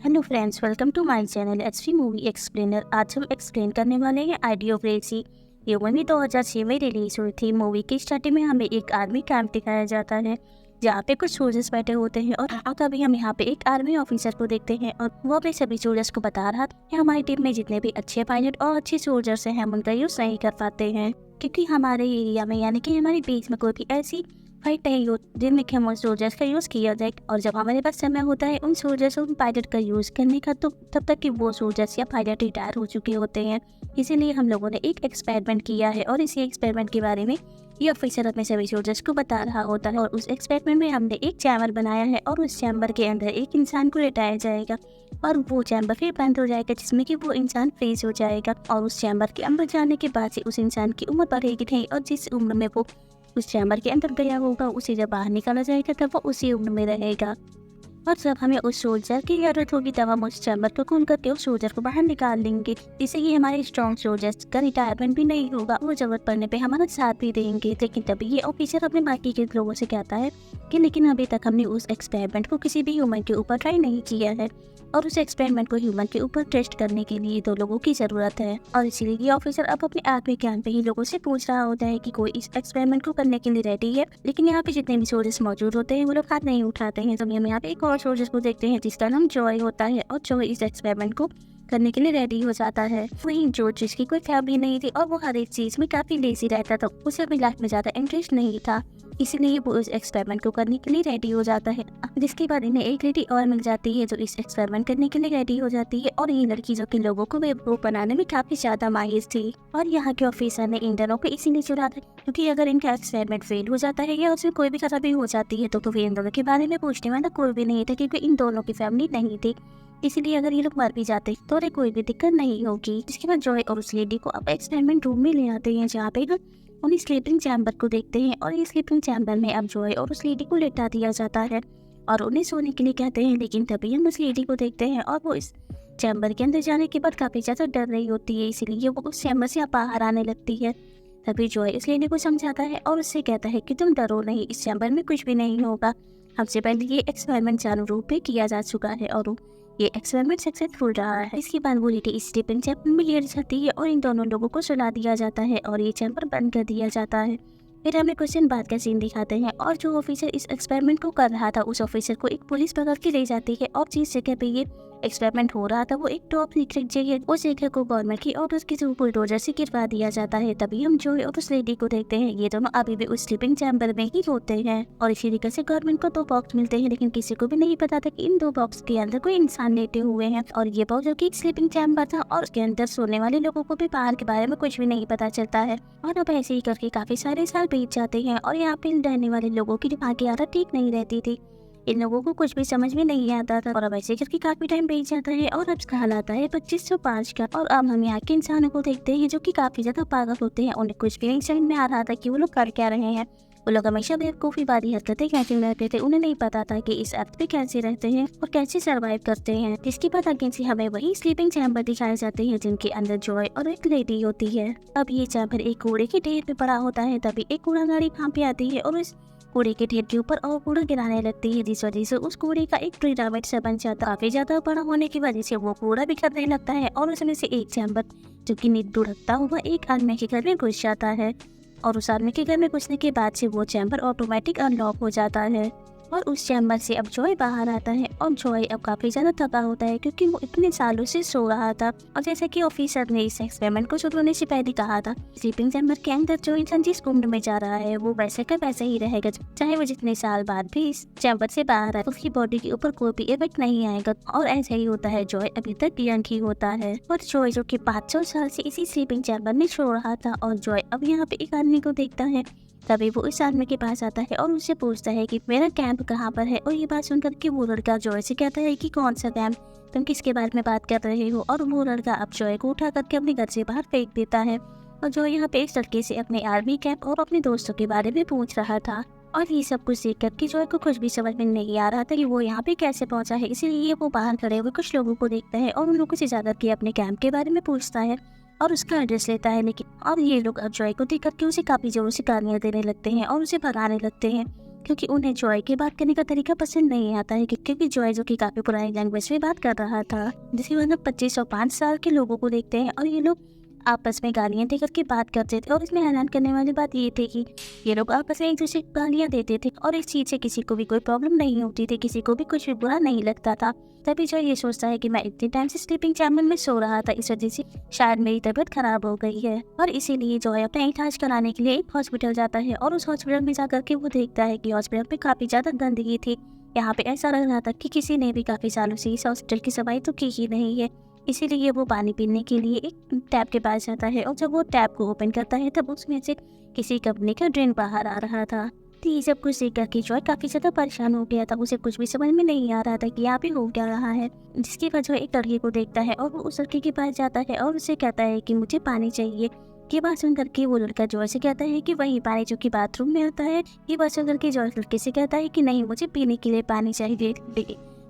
Hello friends, welcome to my channel HP movie explainer. आज हम explain करने वाले हैं आइडियोक्रेसी। ये मूवी 2006 में रिलीज हुई थी। मूवी की स्टार्टिंग में हमें एक आर्मी कैंप दिखाया जाता है जहाँ पे कुछ सोल्जर्स बैठे होते हैं और तभी हम यहाँ पे एक आर्मी ऑफिसर को देखते हैं और वो अपने सभी सोल्जर्स को बता रहा था कि हमारी टीम में जितने भी अच्छे पायलट और अच्छे सोल्जर्स हैं हम उनका यूज नहीं कर पाते हैं, क्योंकि हमारे एरिया में यानी कि हमारे बीच में कोई भी ऐसी फाइट नहीं होती जिनमें कि हम सोल्जर्स का यूज़ किया जाए। और जब हमारे पास समय होता है उन सोल्जर्स और पायलट का यूज़ करने का, तो तब तक कि वो सोल्जर्स या पायलट रिटायर हो चुके होते हैं। इसीलिए हम लोगों ने एक एक्सपेरिमेंट किया है और इसी एक्सपेरिमेंट के बारे में ये ऑफिसर अपने सभी सोल्जर्स को बता रहा होता है। और उस एक्सपेरिमेंट में हमने एक चैम्बर बनाया है और उस चैम्बर के अंदर एक इंसान को लेटाया जाएगा और वो चैम्बर फिर बंद हो जाएगा जिसमें कि वो इंसान फ्रीज हो जाएगा। और उस चैम्बर के अंदर जाने के बाद से उस इंसान की उम्र बढ़ेगी नहीं और जिस उम्र में वो उस चैम्बर के अंदर गया होगा उसे जब बाहर निकाला जाएगा तब वो उसी उम्र में रहेगा। और जब हमें उस सोल्जर की जरूरत होगी तब हम उस चैम्बर को खोल करके उस सोल्जर को बाहर निकाल लेंगे। इससे ये हमारे स्ट्रॉन्ग सोल्जर्स का रिटायरमेंट भी नहीं होगा, वो जरूरत पड़ने पे हमारा साथ भी देंगे। लेकिन तभी ये ऑफिसर अपने बाकी के लोगों से कहता है कि लेकिन अभी तक हमने उस एक्सपेरिमेंट को किसी भी ह्यूमन के ऊपर ट्राई नहीं किया है और उस एक्सपेरिमेंट को ह्यूमन के ऊपर टेस्ट करने के लिए 2 लोगों की जरूरत है। और इसीलिए ये ऑफिसर अब अपने आर्मी कैंप पे ही लोगों से पूछ रहा होता है कि कोई इस एक्सपेरिमेंट को करने के लिए रेडी है। लेकिन यहाँ पे जितने भी सोल्जर्स मौजूद होते हैं वो लोग हाथ नहीं उठाते हैं। तभी हम यहाँ पे एक और सोल्जर को देखते हैं जिसका नाम जॉय होता है और जॉय इस एक्सपेरिमेंट को करने के लिए रेडी हो जाता है। वहीं जो जिसकी कोई फैमिली नहीं थी और वो हर एक चीज में काफी लेजी रहता था, उसे अपनी लाइफ में ज्यादा इंटरेस्ट नहीं था, इसलिए वो इस एक्सपेरिमेंट को करने के लिए रेडी हो जाता है। जिसके बाद इन्हें एक लेडी और मिल जाती है जो इस एक्सपेरिमेंट करने के लिए रेडी हो जाती है। और ये लड़की जो कि लोगों को बेवकूफ बनाने में काफी ज्यादा माहिर थी। और यहाँ के ऑफिसर ने इन दोनों को इसीलिए चुना था क्योंकि अगर इनका एक्सपेरिमेंट फेल हो जाता है या उसमें कोई भी खराबी हो जाती है तो फिर इन दोनों के बारे में पूछने वाला कोई भी नहीं था, क्योंकि इन दोनों की फैमिली नहीं थी। इसलिए अगर ये लोग मर भी जाते तो उन्हें कोई भी दिक्कत नहीं होगी। जिसके बाद जॉय और उस लेडी को अब एक्सपेरिमेंट रूम में ले आते हैं जहाँ पे हम उन्हें स्लीपिंग चैम्बर को देखते हैं। और ये स्लीपिंग चैम्बर में अब जॉय और उस लेडी को लेटा दिया जाता है और उन्हें सोने के लिए कहते हैं। लेकिन तभी हम उस लेडी को देखते हैं और वो इस चैम्बर के अंदर जाने के बाद काफी ज्यादा डर रही होती है, इसीलिए वो उस चैम्बर से बाहर आने लगती है। तभी जॉय इस लेडी को समझाता है और उससे कहता है कि तुम डरो नहीं, इस चैम्बर में कुछ भी नहीं होगा। हमसे पहले ये एक्सपेरिमेंट चालू रूप पे किया जा चुका है और ये एक्सपेरिमेंट सक्सेसफुल रहा है। इसके बाद वो लेडी इस स्लीपिंग चैम्बर में लेट जाती है और इन दोनों लोगों को सुला दिया जाता है और ये चैम्बर बंद कर दिया जाता है। फिर हमें कुछ दिन बाद का सीन दिखाते हैं और जो ऑफिसर इस एक्सपेरिमेंट को कर रहा था उस ऑफिसर को एक पुलिस पकड़ के ले जाती है और जिस जगह पे ये एक्सपेरिमेंट हो रहा था वो एक टॉप सीक्रेट जगह, उस जगह को गवर्नमेंट की ऑर्डर के थ्रू बुलडोजर से गिरवा दिया जाता है। तभी हम जॉय और उस लेडी को देखते हैं, ये दोनों अभी भी उस स्लीपिंग चैम्बर में ही होते हैं। और इसी तरीके से गवर्नमेंट को 2 बॉक्स मिलते हैं, लेकिन किसी को भी नहीं पता था कि इन 2 बॉक्स के अंदर कोई इंसान लेटे हुए हैं। और ये बॉक्स जो कि स्लीपिंग चैम्बर था और उसके अंदर सोने वाले लोगों को भी बाहर के बारे में कुछ भी नहीं पता चलता है। और अब ऐसे ही करके काफी सारे साल बीत जाते हैं और यहाँ पे रहने वाले लोगों की दिमाग की हालत ठीक नहीं रहती थी। इन लोगों को कुछ भी समझ में नहीं आता था। और अब ऐसे करके काफी टाइम बीत जाता है और अब हाल आता है 2505 का। और अब हम यहाँ के इंसानों को देखते हैं जो कि काफी ज्यादा पागल होते हैं। उन्हें कुछ भी नहीं समझ में आ रहा था कि वो लोग कर क्या रहे हैं। वो लोग हमेशा बेवकूफी वाली हरकतें करते रहते थे। उन्हें नहीं पता था कि इस अर्थ पे कैसे रहते हैं और कैसे सरवाइव करते हैं। जिसके बाद आगे से हमें वही स्लीपिंग चैम्बर दिखाए जाते हैं जिनके अंदर जॉय और एक लेडी होती है। अब ये चैम्बर एक कूड़े के ढेर पे पड़ा होता है। तभी एक कूड़ा गाड़ी वहाँ पे आती है और उस कूड़े के ढेर के ऊपर और कूड़ा गिराने लगती है, जिस वजह से उस कूड़े का एक पिरामिड सा बन जाता है। काफी ज्यादा बड़ा होने की वजह से वो कूड़ा बिखरने लगता है और उसमें से एक चैम्बर जो कि नींद रखता हुआ एक आदमी के घर में घुस जाता है। और उस आदमी के घर में घुसने के बाद से वो चैम्बर ऑटोमेटिक अनलॉक हो जाता है और उस चैम्बर से अब जॉय बाहर आता है। और जॉय अब काफी ज्यादा थका होता है क्योंकि वो इतने सालों से सो रहा था। और जैसे कि ऑफिसर ने इस एक्सपेरिमेंट को शुरू होने से पहले कहा था, स्लीपिंग चैम्बर के अंदर जो इंसान जिस उम्र में जा रहा है वो वैसे का वैसे ही रहेगा, चाहे वो जितने साल बाद भी इस चैम्बर से बाहर आए, उसकी बॉडी के ऊपर कोई भी इफेक्ट नहीं आएगा। और ऐसा ही होता है, जॉय अभी तक यंग ही होता है। और जॉय जो कि 500 साल से इसी स्लीपिंग चैम्बर में सो रहा था और जॉय अब यहाँ पे एक आदमी को देखता है। तभी वो इस आदमी के पास आता है और उससे पूछता है कि मेरा कैंप कहाँ पर है। और ये बात सुनकर के वो लड़का जॉय से कहता है कि कौन सा कैंप, तुम किसके बारे में बात कर रहे हो। और वो लड़का अब जॉय को उठा करके अपने घर से बाहर फेंक देता है। और जॉय यहाँ पे एक लड़के से अपने आर्मी कैंप और अपने दोस्तों के बारे में पूछ रहा था। और ये सब कुछ देख करके जॉय को कुछ भी समझ में नहीं आ रहा था कि वो यहाँ पे कैसे पहुंचा है। इसीलिए वो बाहर खड़े हुए कुछ लोगों को देखता है और उन लोगों से ज्यादा के अपने कैंप के बारे में पूछता है और उसका एड्रेस लेता है। लेकिन और ये लोग अब जॉय को देख करके उसे काफी जोरों से गालियां देने लगते हैं और उसे भगाने लगते हैं। क्योंकि उन्हें जॉय के बात करने का तरीका पसंद नहीं आता है, क्योंकि जॉय जो कि काफ़ी पुरानी लैंग्वेज में बात कर रहा था, जिसे मतलब 25 और 5 साल के लोगों को देखते हैं और ये लोग आपस में गालियाँ दे करके बात करते थे। और इसमें हैरान करने वाली बात ये थी कि ये लोग आपस में एक दूसरे को गालियाँ देते थे और इस चीज़ से किसी को भी कोई प्रॉब्लम नहीं होती थी, किसी को भी कुछ भी बुरा नहीं लगता था। तभी जो ये सोचता है कि मैं इतने टाइम से स्लीपिंग चैम्बर में सो रहा था, इस वजह से शायद मेरी तबीयत खराब हो गई है। और इसीलिए जॉय अपना इलाज कराने के लिए एक हॉस्पिटल जाता है और उस हॉस्पिटल में जाकर के वो देखता है कि हॉस्पिटल में काफ़ी ज़्यादा गंदगी थी। यहाँ पे ऐसा लग रहा था कि किसी ने भी काफ़ी सालों से इस हॉस्पिटल की सफाई तो की ही नहीं है। इसीलिए वो पानी पीने के लिए एक टैप के पास जाता है और जब वो टैप को ओपन करता है तब उसमें से किसी कंपनी का ड्रेन बाहर आ रहा था। तो ये सब कुछ देख करके जॉय काफ़ी ज़्यादा परेशान हो गया था। उसे कुछ भी समझ में नहीं आ रहा था कि यहाँ पे हो क्या रहा है, जिसकी वजह एक लड़के को देखता है और वो उस लड़के के पास जाता है और उसे कहता है कि मुझे पानी चाहिए। ये बात सुन करके वो लड़का जॉय से कहता है कि वही पानी जो कि बाथरूम में आता है। ये बात सुन करके जॉय लड़के से कहता है कि नहीं, मुझे पीने के लिए पानी चाहिए।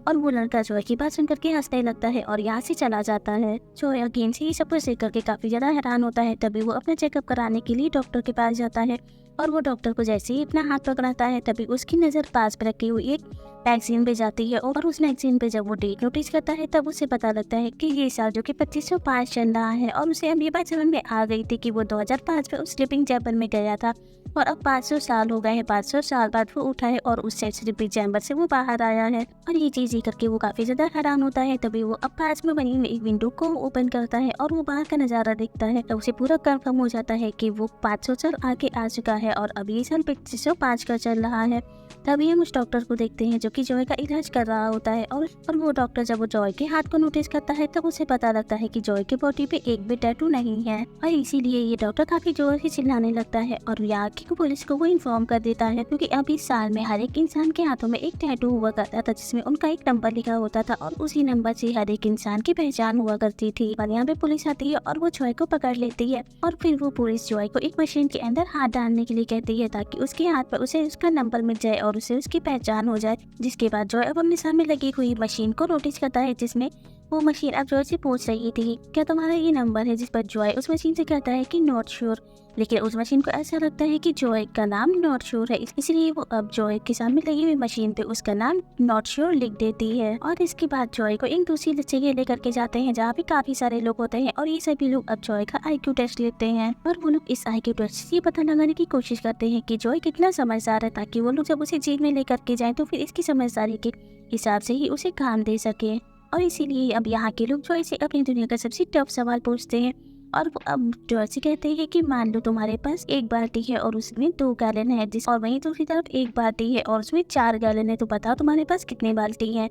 और वो लड़का जॉय की बात सुन करके हंसने लगता है और यहाँ से चला जाता है। जॉय अगेन से ये सब कुछ देख करके काफ़ी ज़्यादा हैरान होता है। तभी वो अपना चेकअप कराने के लिए डॉक्टर के पास जाता है और वो डॉक्टर को जैसे ही अपना हाथ पकड़ाता है तभी उसकी नज़र पास पर रखी हुई एक मैगजीन पे जाती है और उस मैगजीन पे जब वो डेट नोटिस करता है तब उसे पता लगता है कि ये साल जो कि 2505 चल रहा है। और उसे अब ये बात समझ में आ गई थी कि वो 2005 में उस स्लीपिंग चैम्बर में गया था और अब 500 साल हो गए हैं। 500 साल बाद वो उठा है और उस स्लीपिंग चैम्बर से वो बाहर आया है। और ये चीज़ करके वो काफ़ी ज़्यादा हैरान होता है। तभी वो अब पास में बनी हुई एक विंडो को ओपन करता है और वो बाहर का नज़ारा देखता है तो उसे पूरा कंफर्म हो जाता है कि वो 500 साल आगे आ चुका है और अब ये साल 2505 का चल रहा है। तभी हम उस डॉक्टर को देखते हैं जो कि जॉय का इलाज कर रहा होता है और वो डॉक्टर जब वो जॉय के हाथ को नोटिस करता है तब उसे पता लगता है कि जॉय की बॉडी पे एक भी टैटू नहीं है। और इसीलिए ये डॉक्टर काफी जोर से चिल्लाने लगता है और यहाँ की पुलिस को वो इन्फॉर्म कर देता है, क्योंकि अब इस साल में हर एक इंसान के हाथों में एक टैटू हुआ करता था जिसमें उनका एक नंबर लिखा होता था और उसी नंबर से हर एक इंसान की पहचान हुआ करती थी। और यहाँ पे पुलिस आती है और वो जॉय को पकड़ लेती है और फिर वो पुलिस जॉय को एक मशीन के अंदर हाथ डालने के लिए कहती है ताकि उसके हाथ पर उसे उसका नंबर मिल जाए और उसे उसकी पहचान हो जाए। जिसके बाद जॉय अब अपने सामने लगी हुई मशीन को नोटिस करता है जिसमें वो मशीन अब जॉय से पूछ रही थी क्या तुम्हारा ये नंबर है, जिस पर जॉय उस मशीन से कहता है कि नॉट श्योर। लेकिन उस मशीन को ऐसा लगता है कि जॉय का नाम नॉट श्योर है, इसलिए वो अब जॉय के सामने लगी हुई मशीन पे उसका नाम नॉट श्योर लिख देती है। और इसके बाद जॉय को एक दूसरी जगह लेकर के जाते हैं जहाँ पे काफी सारे लोग होते हैं और ये सभी लोग अब जॉय का IQ टेस्ट लेते हैं और वो लोग इस IQ टेस्ट से ये पता लगाने की कोशिश करते हैं कि जॉय कितना समझदार है, ताकि वो लोग जब उसे जेल में लेकर के जाए तो फिर इसकी समझदारी के हिसाब से ही उसे काम दे सके। और इसीलिए अब यहाँ के लोग जॉय से अपनी दुनिया का सबसे टफ सवाल पूछते हैं और वो अब जॉय से कहते हैं कि मान लो तुम्हारे पास एक बाल्टी है और उसमें 2 गैलन है, और वहीं दूसरी तरफ एक बाल्टी है और उसमें 4 गैलन है, तो बताओ तुम्हारे पास कितने बाल्टी हैं।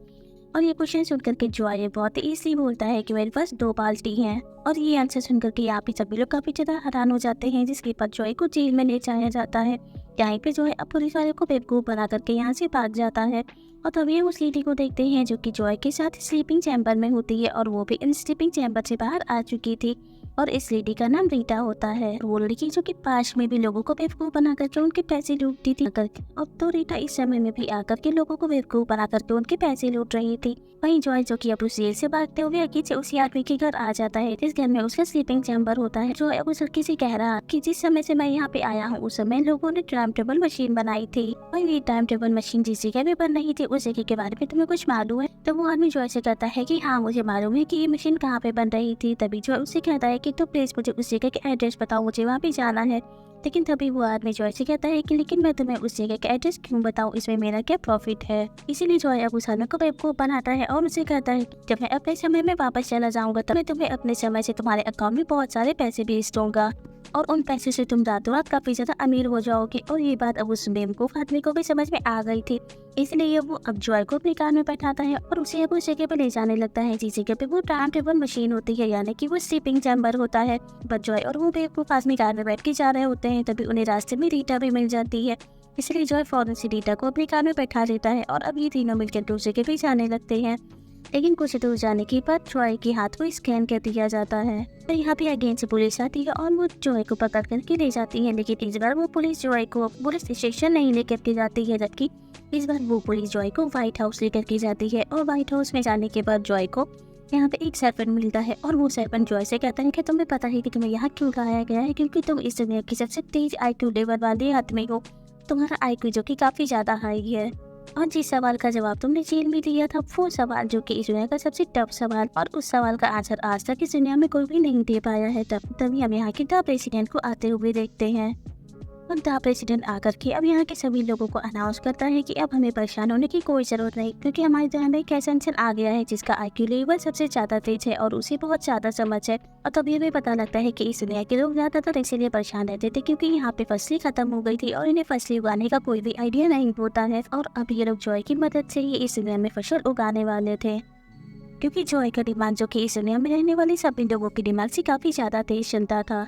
और ये क्वेश्चन सुनकर के जॉय बहुत ही ईज़िली बोलता है कि मेरे पास 2 बाल्टी हैं। और ये आंसर सुनकर के यहाँ पे सभी लोग काफी ज्यादा हैरान हो जाते हैं, जिसके बाद जॉय को जेल में ले जाया जाता है। यहाँ पे जॉय अब पुलिस वाले को बेवकूफ बना करके यहाँ से भाग जाता है और तभी हम उस लेडी को देखते हैं जो कि जॉय के साथ स्लीपिंग चैम्बर में होती है और वो भी इन स्लीपिंग चैम्बर से बाहर आ चुकी थी और इस लेडी का नाम रीटा होता है। वो लड़की जो कि पास में भी लोगों को बेवकूफ बना करके उनके पैसे लूटती थी अब तो रीटा इस समय में भी आकर के लोगों को बेवकूफ बना करके उनके पैसे लूट रही थी। वहीं जॉय जो कि अब उस जेल से भागते हुए अकीब से उसी आदमी के घर आ जाता है जिस घर में उसका स्लीपिंग चैम्बर होता है। जॉय अब उस लड़की से कह रहा कि जिस समय से मैं यहाँ पे आया हूँ उस समय लोगों ने टाइम टेबल मशीन बनाई थी और ये टाइम टेबल मशीन जिस जगह में बन रही थी उस जगह के बारे में तुम्हें कुछ मालूम है। तो वो आदमी जॉय से कहता है कि हाँ मुझे मालूम है कि ये मशीन कहाँ पे बन रही थी। तभी जॉय उससे कहता है कि तो प्लीज मुझे उस जगह का एड्रेस बताओ, मुझे वहाँ पे जाना है। लेकिन तभी वो आदमी जॉय से कहता है कि लेकिन मैं तुम्हें उस जगह का एड्रेस क्यों बताऊं, इसमें मेरा क्या प्रॉफिट है। इसीलिए जॉय अब उस आदमी को बेवकूफ बनाता है और उसे कहता है जब मैं अपने समय में वापस चला जाऊंगा तो मैं तुम्हें अपने समय से तुम्हारे अकाउंट में बहुत सारे पैसे भेज दूंगा और उन पैसे से तुम रातों रात काफी ज्यादा अमीर हो जाओगे। और ये बात अब उस बेवकूफ आदमी को भी समझ में आ गई थी, इसलिए वो अब जॉय को अपनी कार में बैठाता है और उसे अब उस जगह पर ले जाने लगता है जिस जगह पे वो टाइम टेबल मशीन होती है, यानी कि वो स्लीपिंग चैम्बर होता है। बट जॉय और वो बेवकूफ आदमी कार में बैठ के जा रहे होते हैं, तभी उन्हें रास्ते में रीटा भी मिल जाती है। इसलिए जॉय फौरन से रीटा को अपनी कार में बैठा लेता है और अब ये तीनों मिलकर दूसरे जगह भी जाने लगते हैं। लेकिन कुछ दूर जाने के बाद जॉय के हाथ को स्कैन कर दिया जाता है और यहाँ पे अगेन से पुलिस आती है और वो जॉय को पकड़ करके ले जाती है। लेकिन इस बार वो पुलिस जॉय को पुलिस स्टेशन नहीं लेकर के जाती है, जबकि इस बार वो पुलिस जॉय को व्हाइट हाउस लेकर के जाती है। और व्हाइट हाउस में जाने के बाद जॉय को यहाँ पे एक सरपंच मिलता है और वो सरपंच जॉय से कहता है कि तुम्हें पता है कि तुम्हें यहाँ क्यों लाया गया है, क्योंकि तुम इस दुनिया की सबसे तेज IQ लेवल वाले आदमी हो तुम्हारा आईक्यू जो कि काफ़ी ज़्यादा हाई है, और जिस सवाल का जवाब तुमने जेल में दिया था वो सवाल जो कि इस दुनिया का सबसे टफ सवाल, और उस सवाल का आंसर आज तक इस दुनिया में कोई भी नहीं दे पाया है। तभी हम यहाँ के द प्रेसिडेंट को आते हुए देखते हैं। और द प्रेसिडेंट आकर के अब यहाँ के सभी लोगों को अनाउंस करता है कि अब हमें परेशान होने की कोई ज़रूरत नहीं, क्योंकि हमारे दुनिया में एक ऐसा इंसान आ गया है जिसका आईक्यू लेवल सबसे ज़्यादा तेज है और उसे बहुत ज़्यादा समझ है। और तभी हमें पता लगता है कि इस दुनिया के लोग ज़्यादातर इसीलिए परेशान रहते थे क्योंकि यहाँ पे फसलें खत्म हो गई थी और इन्हें फसलें उगाने का कोई भी आइडिया नहीं होता है। और अब ये लोग जॉय की मदद से ही इस दुनिया में फसल उगाने वाले थे, क्योंकि जॉय का दिमाग जो कि इस दुनिया में रहने वाले सभी लोगों के दिमाग से काफ़ी ज़्यादा तेज चलता था।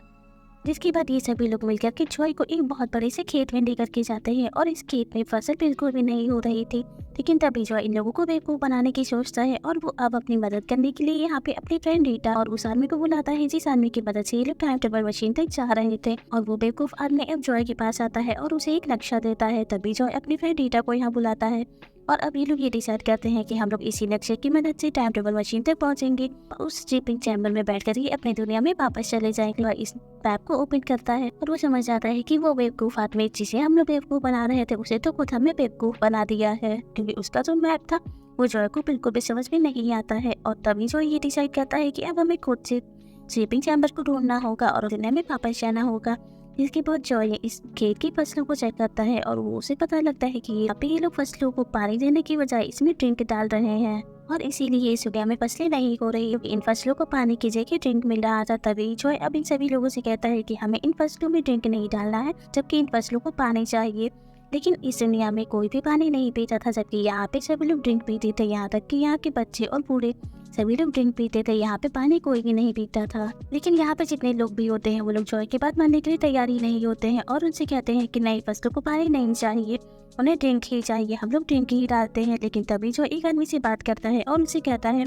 जिसके बाद ये सभी लोग मिलकर के जॉय को एक बहुत बड़े से खेत में लेकर के जाते हैं और इस खेत में फसल बिल्कुल भी नहीं हो रही थी। लेकिन तभी जॉय इन लोगों को बेवकूफ़ बनाने की सोचता है और वो अब अपनी मदद करने के लिए यहाँ पे अपनी फ्रेंड रीटा और उस आदमी को बुलाता है, जिस आदमी की मदद से ये लोग टाइम टेबल मशीन तक जा रहे थे। और वो बेवकूफ़ आदमी अब जॉय के पास आता है और उसे एक नक्शा देता है। तभी जॉय अपनी फ्रेंड रीटा को यहाँ बुलाता है और अब ये लोग ये डिसाइड करते हैं कि हम लोग इसी नक्शे की मदद से टाइम टेबल मशीन तक पहुंचेंगे और उस स्लीपिंग चैम्बर में बैठकर ही अपनी दुनिया में वापस चले जाएंगे। और इस मैप को ओपन करता है और वो समझ जाता है कि वो बेवकूफ़ आदमी जिसे हम लोग बेवकूफ़ बना रहे थे उसे तो खुद हमें बेवकूफ़ बना दिया है, क्योंकि उसका जो मैप था वो जॉय को बिल्कुल भी समझ में नहीं आता है। और तभी जॉय ये डिसाइड करता है कि अब हमें खुद से स्लीपिंग चैम्बर को ढूंढना होगा और दुनिया में वापस जाना होगा। इसके बाद जॉय इस खेत की फसलों को चेक करता है और वो उसे पता लगता है कि यहाँ पे ये लोग फसलों को पानी देने की बजाय इसमें ड्रिंक डाल रहे हैं और इसीलिए इस दुनिया में फसलें नहीं हो रही, क्योंकि इन फसलों को पानी की जगह ड्रिंक मिल रहा था। तभी जॉय अब इन सभी लोगों से कहता है कि हमें इन फसलों में ड्रिंक नहीं डालना है, जबकि इन फसलों को पानी चाहिए। लेकिन इस दुनिया में कोई भी पानी नहीं पीता था, जबकि यहाँ पे सभी लोग ड्रिंक पीते थे। यहाँ तक कि यहाँ के बच्चे और बूढ़े सभी लोग ड्रिंक पीते थे, यहाँ पे पानी कोई भी नहीं पीता था। लेकिन यहाँ पे जितने लोग भी होते हैं वो लोग जॉय के बात मानने के लिए तैयार ही नहीं होते हैं और उनसे कहते हैं कि नई फसलों को पानी नहीं चाहिए, उन्हें ड्रिंक ही चाहिए, हम लोग ड्रिंक ही डालते हैं। लेकिन तभी जो एक आदमी से बात करता है और उनसे कहता है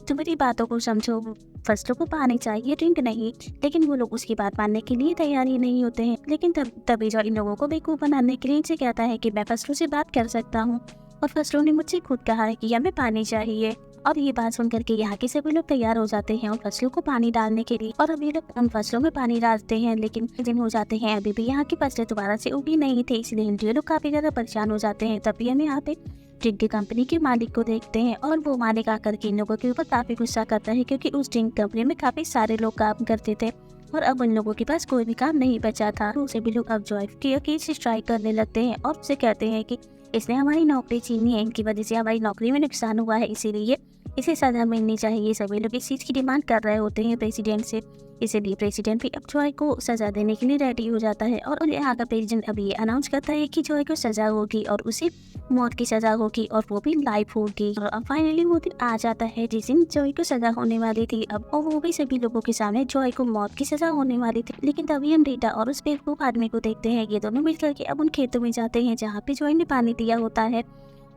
तुम मेरी बातों को समझो, फसलों को पानी चाहिए ड्रिंक नहीं। लेकिन वो लोग उसकी बात मानने के लिए तैयार ही नहीं होते हैं। लेकिन तभी जो इन लोगों को बेवकूफ़ बनाने के लिए इनसे कहता है कि मैं फसलों से बात कर सकता हूँ और फसलों ने मुझसे खुद कहा है कि हमें पानी चाहिए। और ये बात सुन करके यहाँ के सभी लोग तैयार हो जाते हैं और फसलों को पानी डालने के लिए, और अभी लोग उन फसलों में पानी डालते हैं। लेकिन दिन हो जाते हैं, अभी भी यहाँ की फसलें दोबारा से उगी नहीं थी, इसलिए ये लोग काफी ज्यादा परेशान हो जाते हैं। तभी हम यहाँ पे ड्रिंक की कंपनी के मालिक को देखते हैं और वो मालिक आकर के इन लोगों के ऊपर काफी गुस्सा करता है, क्योंकि उस ड्रिंक कंपनी में काफी सारे लोग काम करते थे और अब उन लोगों के पास कोई भी काम नहीं बचा था। तो सभी लोग अब जॉय की अकेले से स्ट्राइक करने लगते हैं और उसे कहते हैं कि इसने हमारी नौकरी छीनी है, इनकी वजह से हमारी नौकरी में नुकसान हुआ है, इसीलिए इसे सजा मिलनी चाहिए। सभी लोग इस चीज़ की डिमांड कर रहे होते हैं प्रेसिडेंट से, इसीलिए प्रेसिडेंट भी अब जॉय को सजा देने के लिए रेडी हो जाता है। और यहाँ का प्रेसिडेंट अभी ये अनाउंस करता है कि जॉय को सजा होगी और उसे मौत की सजा होगी और वो भी लाइफ होगी। और अब फाइनली वो दिन आ जाता है जिस दिन जॉय को सजा होने वाली थी अब, और वो भी सभी लोगों के सामने जॉय को मौत की सजा होने वाली थी। लेकिन तभी हम रीटा और उस बेवकूफ आदमी को देखते हैं, ये दोनों मिलकर के अब उन खेतों में जाते हैं जहाँ पे जॉय ने पानी दिया होता है।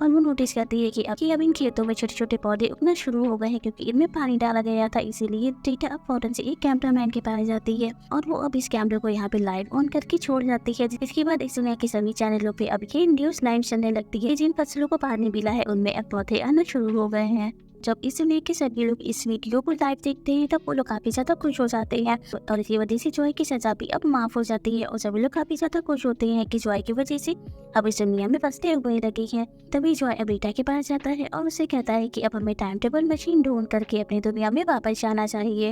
और वो नोटिस करती है कि अब इन खेतों में छोटे छोटे पौधे उगना शुरू हो गए हैं, क्योंकि इनमें पानी डाला गया था। इसीलिए रीटा अब फौरन से एक कैमरामैन के पास जाती है और वो अब इस कैमरे को यहाँ पे लाइव ऑन करके छोड़ जाती है। इसके बाद इस दुनिया के सभी चैनलों पे अब ये न्यूज लाइन चलने लगती है, जिन फसलों को पानी मिला है उनमें अब पौधे आना शुरू हो गए हैं। जब इस दुनिया के सभी लोग इस वीडियो को लाइव देखते हैं तब वो लोग काफी ज्यादा खुश हो जाते हैं और इसी वजह से जॉय की सजा भी अब माफ हो जाती है और सभी लोग काफी ज्यादा खुश होते हैं कि जॉय की वजह से अब इस दुनिया में फसलें उगने लगी हैं। तभी जॉय अब रीटा के पास जाता है और उसे कहता है कि अब हमें टाइम टेबल मशीन ढूंढ करके अपनी दुनिया में वापस जाना चाहिए।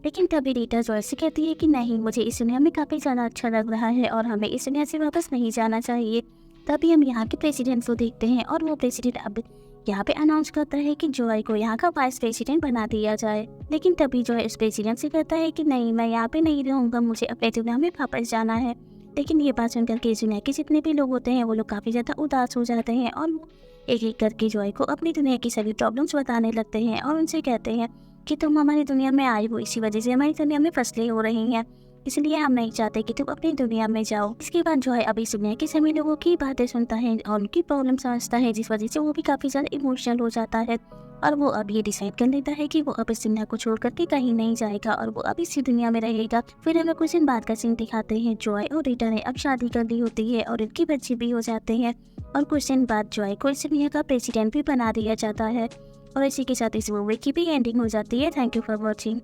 लेकिन तभी रीटा जॉय से कहती है कि नहीं, मुझे इस दुनिया में काफी ज्यादा अच्छा लग रहा है और हमें इस दुनिया से वापस नहीं जाना चाहिए। तभी हम यहाँ के प्रेसिडेंट को देखते हैं और वो प्रेसिडेंट अब यहाँ पे अनाउंस करता है कि जॉय को यहाँ का वाइस प्रेसिडेंट बना दिया जाए। लेकिन तभी जॉय उस प्रेसिडेंट से कहता है कि नहीं, मैं यहाँ पे नहीं रहूँगा, मुझे अपने दुनिया में वापस जाना है। लेकिन ये बात सुनकर के इस दुनिया के जितने भी लोग होते हैं वो लोग काफ़ी ज़्यादा उदास हो जाते हैं और वो एक एक करके जॉय को अपनी दुनिया की सभी प्रॉब्लम्स बताने लगते हैं और उनसे कहते हैं कि तुम हमारी दुनिया में आई हो, इसी वजह से हमारी दुनिया में फसलें हो रही हैं, इसलिए हम नहीं चाहते कि तुम अपनी दुनिया में जाओ। इसके बाद जॉय अभी इस दुनिया के सभी लोगों की बातें सुनता है और उनकी प्रॉब्लम समझता है, जिस वजह से वो भी काफ़ी ज़्यादा इमोशनल हो जाता है और वो अब ये डिसाइड कर लेता है कि वो अब इस दुनिया को छोड़ करके कहीं नहीं जाएगा और वो अब इसी दुनिया में रहेगा। फिर हमें कुछ दिन बाद का सीन दिखाते हैं, जॉय और रीटा ने अब शादी कर ली होती है और इनकी बच्चे भी हो जाते हैं और कुछ दिन बाद जॉय को इस दुनिया का प्रेसिडेंट भी बना दिया जाता है। और इसी के साथ इस मूवी की भी एंडिंग हो जाती है। Thank you for watching.